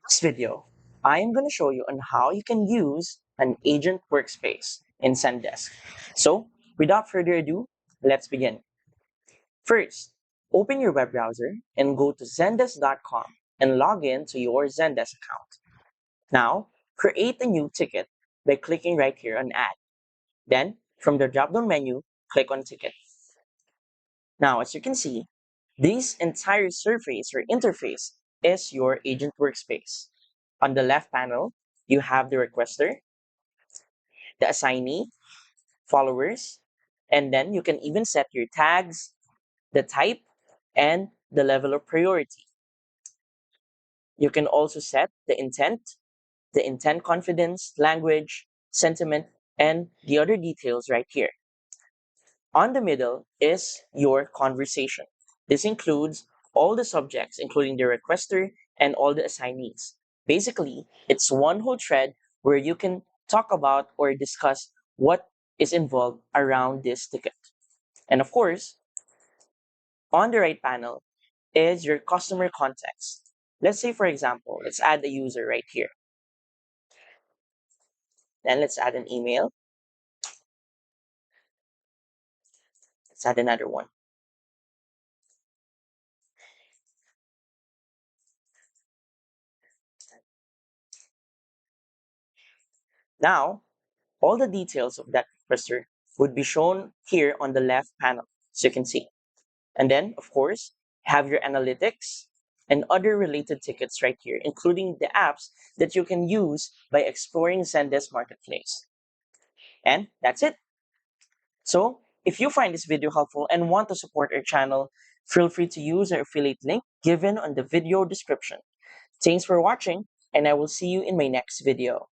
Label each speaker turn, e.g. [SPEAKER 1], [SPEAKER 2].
[SPEAKER 1] This video, I am going to show you on how you can use an agent workspace in Zendesk. So, without further ado, let's begin. First, open your web browser and go to zendesk.com and log in to your Zendesk account. Now, create a new ticket by clicking right here on Add. Then, from the drop-down menu, click on Ticket. Now, as you can see, this entire surface or interface is your agent workspace. On the left panel, you have the requester, the assignee, followers, and then you can even set your tags, the type, and the level of priority. You can also set the intent confidence, language, sentiment, and the other details right here. On the middle is your conversation. This includes all the subjects, including the requester and all the assignees. Basically, it's one whole thread where you can talk about or discuss what is involved around this ticket. And of course, on the right panel is your customer context. Let's say, for example, let's add a user right here. Then let's add an email. Let's add another one. Now, all the details of that requester would be shown here on the left panel, so you can see. And then, of course, have your analytics and other related tickets right here, including the apps that you can use by exploring Zendesk Marketplace. And that's it. So, if you find this video helpful and want to support our channel, feel free to use our affiliate link given on the video description. Thanks for watching, and I will see you in my next video.